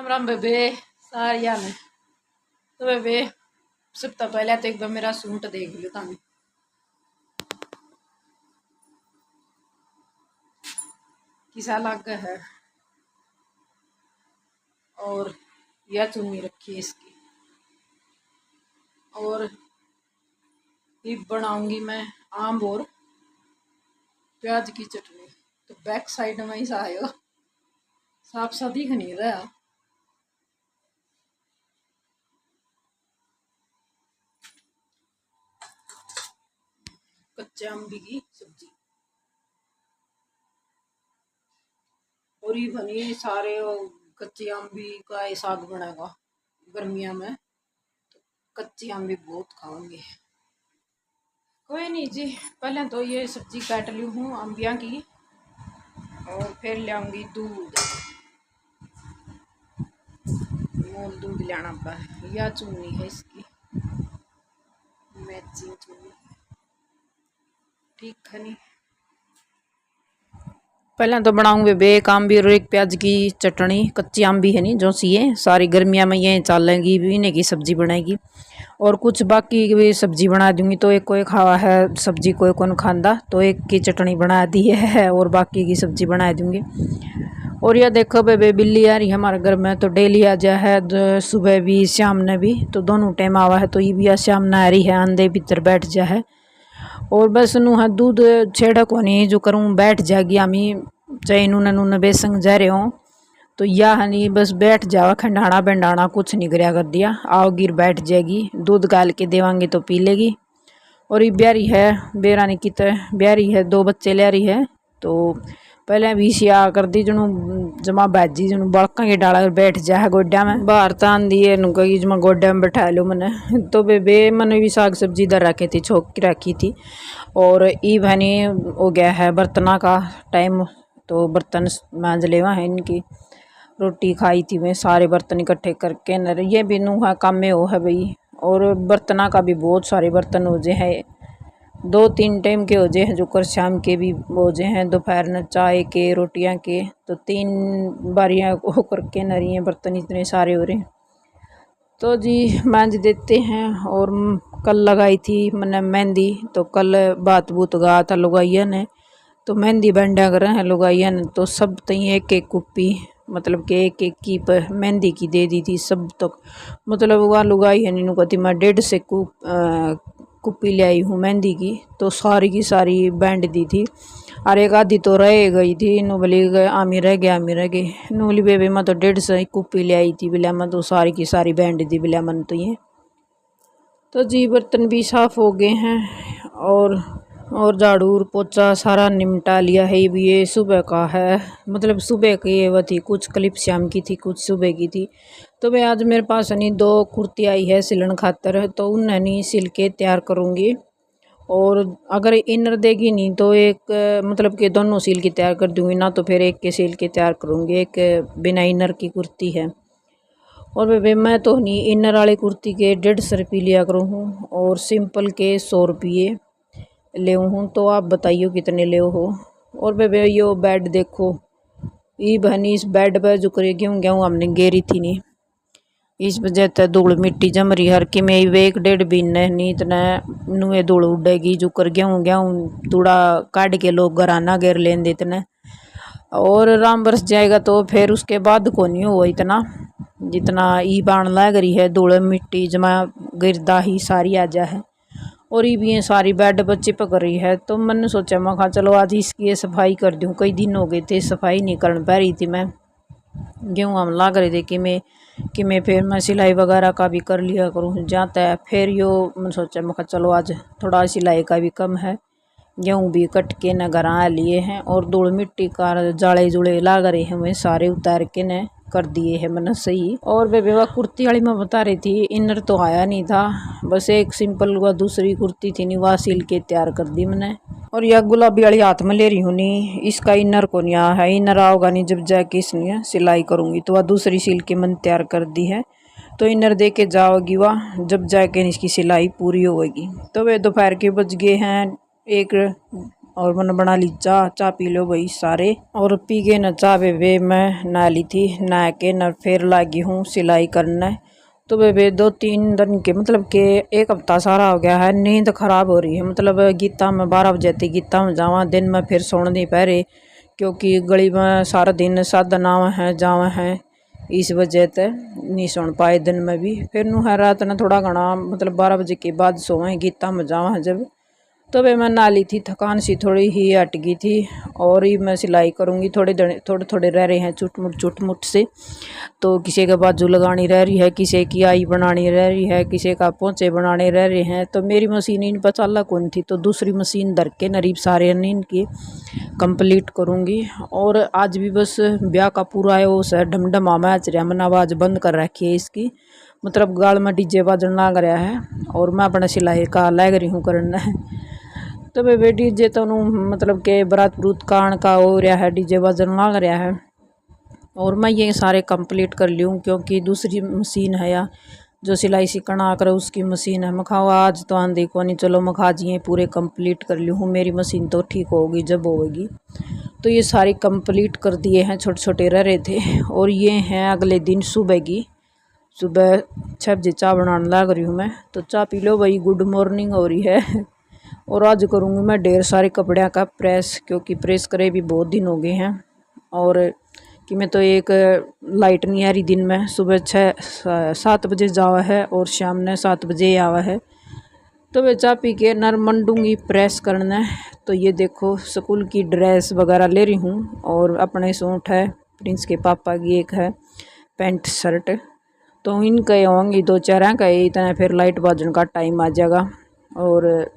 राम बेबे सारिया ने तो बेबे सबसे पहले तो एक बार मेरा सूट देख लियो तुम किसा लग है। और यह चुन्नी रखी है इसकी। और ये बनाऊंगी मैं आम और प्याज की चटनी। तो बैक साइड में ही आयो साफ सा दिख नहीं रहा। कच्चे अम्बी की सब्जी और ये बनी सारे कच्ची अम्बी का ये साग बनेगा गर्मिया में। तो कच्ची अम्बी बहुत खाऊंगी। कोई नहीं जी, पहले तो ये सब्जी काट ली हूँ अम्बिया की और फिर लाऊंगी दूध। मोल दूध लाना पर यह चुन्नी है इसकी मैचिंग चुन्नी ठीक है नहीं। पहले तो बनाऊंगे बे एक आम्बी और एक प्याज की चटनी। कच्ची आम्बी है नहीं जो सी है सारी गर्मियाँ में ये चालेंगी इन्हें की सब्जी बनाएगी। और कुछ बाकी भी सब्जी बना दूंगी। तो एक कोई खावा है सब्जी कोई कौन खांदा तो एक की चटनी बना दी है और बाकी की सब्जी बना दूंगी। और यह देखो बेबे बिल्ली आ रही है हमारे घर में। तो डेली आ जा है सुबह भी शाम ने भी। तो दोनों टाइम आवा है। तो ये भी शाम न आ रही है अंधे भीतर बैठ जा है। और बस नू है दूध छेड़ा को नहीं जो करूँ बैठ जाएगी हमी चाहे नूने नूने बेसंग जा रहे हो। तो या हनी बस बैठ जावा खंडाना बेंडाना कुछ नहीं कराया कर दिया आओ गिर बैठ जाएगी। दूध गाल के देवांगे तो पी लेगी। और ये ब्यारी है बेरानी की ब्यारी है 2 बच्चे ले रही है। तो पहले भी सिया कर दी जनु जमा बाजी जनु बड़का के डाला बैठ जा है गोड्या में बाहर तान दिए कही जमा गोड्या में बैठा लो मैंने। तो बेबे मैंने भी साग सब्जी इधर रखी थी छोक की रखी थी। और ई बहनी हो गया है बर्तना का टाइम। तो बर्तन मांज लेवा है इनकी। रोटी खाई थी मैं सारे बर्तन इकट्ठे करके न ये भी नूहा काम में हो है भाई। और बर्तना का भी बहुत सारे बर्तन हो जे हैं 2-3 टाइम के हो जे हैं जो कर शाम के भी हो जे हैं दोपहर न चाय के रोटियां के। तो 3 बारियां हो करके न रही हैं बर्तन इतने सारे हो रहे हैं। तो जी मांज देते हैं। और कल लगाई थी मैंने मेहंदी। तो कल बात बूत गा था लुगाइया ने। तो मेहंदी बैंडा कर रहे हैं लुगाइया ने। तो सब तई एक एक कुप्पी मतलब कि एक एक की मेहंदी की दे दी थी सब तक। मतलब वह लुगाई है नीनू कहती मैं 1.5 से कुप्पी ले आई हूँ मेहंदी की। तो सारी की सारी बैंड दी थी। और एक आधी तो रह गई थी नू बोली आमी रह गए नू बोली बेबे मैं तो 1.5 से कुप्पी ले आई थी बिला मैं तो सारी की सारी बैंड दी बिला मन तो ये। तो जी बर्तन भी साफ हो गए हैं। और झाड़ू और पोछा सारा निमटा लिया है। भी ये सुबह का है मतलब सुबह की ये वो थी कुछ क्लिप शाम की थी कुछ सुबह की थी। तो मैं आज मेरे पास नहीं 2 कुर्ती आई है सिलन खातर। तो उन्हें नहीं सिल के तैयार करूँगी। और अगर इनर देगी नहीं तो एक मतलब कि दोनों सिल के तैयार कर दूँगी ना तो फिर एक के सिल के तैयार करूँगी। एक बिना इनर की कुर्ती है। और बेबे मैं तो नहीं इनर वाली कुर्ती के 150 रुपये लिया करूँ हूँ और सिंपल के 100 रुपये ले हूँ। तो आप बताइए कितने ले हो। और बेबे यो बेड देखो ये बहनी इस बेड पर जो करे गेहूँ हमने गेरी थी नहीं इस वजह से धूल मिट्टी जम रही हर कि मैं 1-1.5 दिन नहीं इतना नुए धूल उड़ेगी जो कर गेहूँ थोड़ा काट के लोग घराना घेर लें इतने। और राम बरस जाएगा तो फिर उसके बाद को नहीं हो इतना जितना ई बाण लग रही है धूल मिट्टी जमा गिरदा ही सारी आ जा है। और ये भी सारी बेड पर चिपक रही है। तो मैंने सोचा मैं कहा चलो आज इसकी सफाई कर दूँ कई दिन हो गए थे सफाई नहीं कर पा रही थी मैं। गेहूँ हम लग रहे थे कि मैं फिर मैं सिलाई वगैरह का भी कर लिया करूँ जाता है। फिर यो मैं सोचा मैं चलो आज थोड़ा सिलाई का भी कम है गेहूँ भी कट के न घर आ लिए हैं। और धूल मिट्टी का जाले जुड़े लाग रहे हैं वे सारे उतार के न कर दिए है मैंने सही। और बेबे वह कुर्ती वाली मैं बता रही थी इनर तो आया नहीं था बस एक सिंपल व दूसरी कुर्ती थी नहीं वह सिल के तैयार कर दी मैंने। और यह गुलाबी वाली हाथ में ले रही हूँ नहीं इसका इनर को नहीं आया है इनर आओगा नहीं जब जाके इसने सिलाई करूँगी। तो वह दूसरी सिल के मैंने तैयार कर दी है। तो इनर दे के जाओगी वह जब जाके इसकी सिलाई पूरी होगी। तो वे दोपहर के बज गए हैं 1 और मैंने बना ली चाय। चाय पी लो भाई सारे। और पी के न चाय वे मैं नहा ली थी। नहा के न फिर लगी हूँ सिलाई करने। तो वे 2-3 दिन के मतलब के 1 हफ्ता सारा हो गया है। नींद खराब हो रही है। मतलब गीता में 12 बजे थी गीता में जावा दिन में फिर सोने नहीं पा रहे, क्योंकि गली में सारा दिन साधन आवा है जावा है, इस वजह से नहीं सुन पाए दिन में भी। फिर नू है रात ने थोड़ा घना मतलब 12 बजे के बाद सोए गीता में जावा है जब। तो वे मैं नाली थी, थकान सी थोड़ी ही हट गई थी। और ही मैं सिलाई करूँगी। थोड़े थोड़े रह रहे हैं चुट मुट से। तो किसी के बाजू लगानी रह रही है, किसी की आई बनानी रह रही है, किसी का पोंचे बनाने रह रहे हैं। तो मेरी मशीन इन पर चाला कौन थी, तो दूसरी मशीन धर के नरीब सारे इनकी कंप्लीट करूँगी। और आज भी बस ब्याह का पूरा है वो सर ढमढमा मैच रहा। मैंने आवाज़ बंद कर रखी है इसकी, मतलब गाल में डीजे बाजन लग रहा है और मैं अपना सिलाई का लग रही हूँ करना है। तो वे डीजे तो मतलब के बरात बरूत कान का हो रहा है, डीजे बाजन लग रहा है। और मैं ये सारे कंप्लीट कर लूँ, क्योंकि दूसरी मशीन है या जो सिलाई सीखना कर उसकी मशीन है। मखाओ आज तो आंधी को नहीं, चलो मखा जी पूरे कंप्लीट कर लूँ। मेरी मशीन तो ठीक होगी जब होगी। तो ये सारी कंप्लीट कर दिए हैं, छोटे छोटे रह रहे थे। और ये हैं अगले दिन सुबह की। सुबह 6 बजे चाय बनाने लग रही हूँ मैं। तो चाय पी लो भाई, गुड मॉर्निंग हो रही है। और आज करूँगी मैं ढेर सारे कपड़े का प्रेस, क्योंकि प्रेस करे भी बहुत दिन हो गए हैं। और कि मैं तो एक लाइट नहीं आ रही दिन में। सुबह 6-7 बजे जावा है और शाम ने 7 बजे आवा है। तो वे चाय पी के नर मंडूंगी प्रेस करना। तो ये देखो स्कूल की ड्रेस वगैरह ले रही हूँ। और अपने सूट है, प्रिंस के पापा की एक है पैंट शर्ट। तो इनके होंगी 2-4 का इतना, फिर लाइट बाजन का टाइम आ जाएगा। और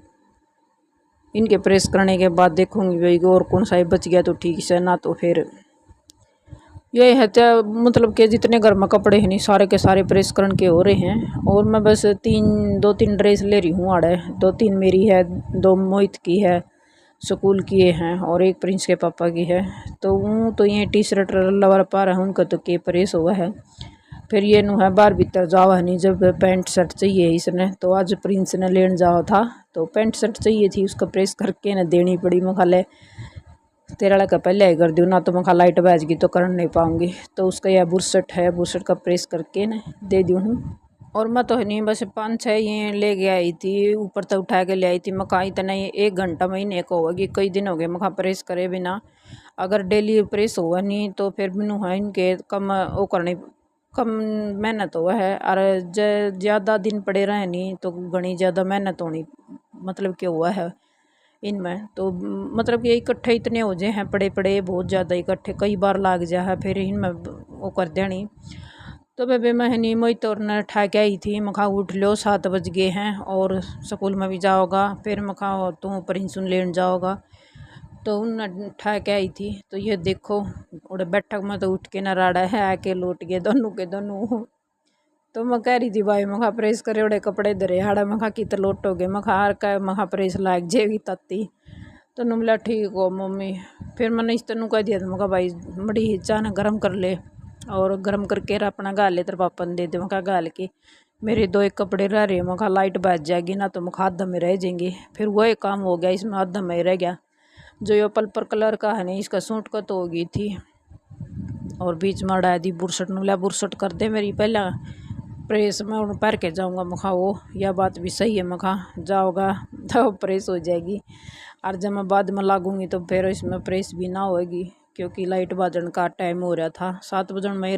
इनके प्रेस करने के बाद देखूंगी भाई और कौन सा बच गया तो ठीक से, ना तो फिर ये है तो मतलब कि जितने घर में कपड़े हैं नहीं सारे के सारे प्रेस करने के हो रहे हैं। और मैं बस 2-3 ड्रेस ले रही हूँ आड़े। 2-3 मेरी है, 2 मोहित की है, स्कूल की हैं, और एक प्रिंस के पापा की है। तो वो तो ये टी शर्ट लवर पा रहा हूँ उनका तो के प्रेस हुआ है। फिर ये नु है बाहर भीतर जावा नहीं, जब पैंट शर्ट चाहिए इसने। तो आज प्रिंस ने लेने जावा था तो पैंट शर्ट चाहिए थी, उसका प्रेस करके न देनी पड़ी। मैं ले तेरा लड़का पहले ही कर दूँ ना, तो मैं लाइट बैच गई तो कर नहीं पाऊँगी। तो उसका यह बुरसट है, बुरसट का प्रेस करके न दे दूँ हूँ। और मैं तो नहीं बस 5-6 ये ले के आई थी, ऊपर तक उठा के ले आई थी। मखा इतना 1 घंटा महीने को होगी, कई दिन हो गए मखा प्रेस करे बिना। अगर डेली प्रेस हुआ नहीं तो फिर बिनू है इनके कम वो करने कम मेहनत हुआ है। और ज़्यादा दिन पड़े रहे नहीं तो घनी ज़्यादा मेहनत होनी मतलब कि हुआ है इनमें। तो मतलब कि इकट्ठे इतने हो जाए हैं पड़े पड़े बहुत ज़्यादा इकट्ठे, कई बार लाग जा है फिर इनमें वो कर देनी। तो बेबे महनी मोई तोड़ना ठा के आई थी। मखा उठ लो 7 बज गए हैं और स्कूल में भी जाओगा। फिर मखा तू प्रिंसुन लेने जाओगा। तो उन ठा के आई थी। तो ये देखो उड़े बैठक में तो उठ के न राड़ा है, आके लौट गए दोनों के दोनों। तो मैं कह रही थी भाई मखा प्रेस करे उड़े कपड़े धरे हाड़ा मखा की तो लोट हो गए। मखा हार का मखा प्रेस लाग जेगी तत्ती। तो नुमला ठीक हो मम्मी। फिर मैंने इस तेनू कह दिया था मखा भाई बड़ी चाह न गर्म कर ले, और गर्म करके अपना गाल ले तेरे पापा ने दे दे। मखा गाल के मेरे 2 एक कपड़े रह रहे मखा लाइट बच जाएगी ना तो मखा आधा में रह जाएंगे। फिर वही काम हो गया, इसमें आधा में रह गया। जो ये पर्पल कलर का है नहीं इसका सूट का तो हो गई थी। और बीच में अड़ा दी बुरसट नुला बुरसट कर दे मेरी पहला प्रेस में उन पैर के जाऊँगा। मखा वो यह बात भी सही है, मखा जाओगा तो प्रेस हो जाएगी। और जब मैं बाद में लागूंगी तो फिर इसमें प्रेस भी ना होगी, क्योंकि लाइट बाजन का टाइम हो रहा था 7 बजन में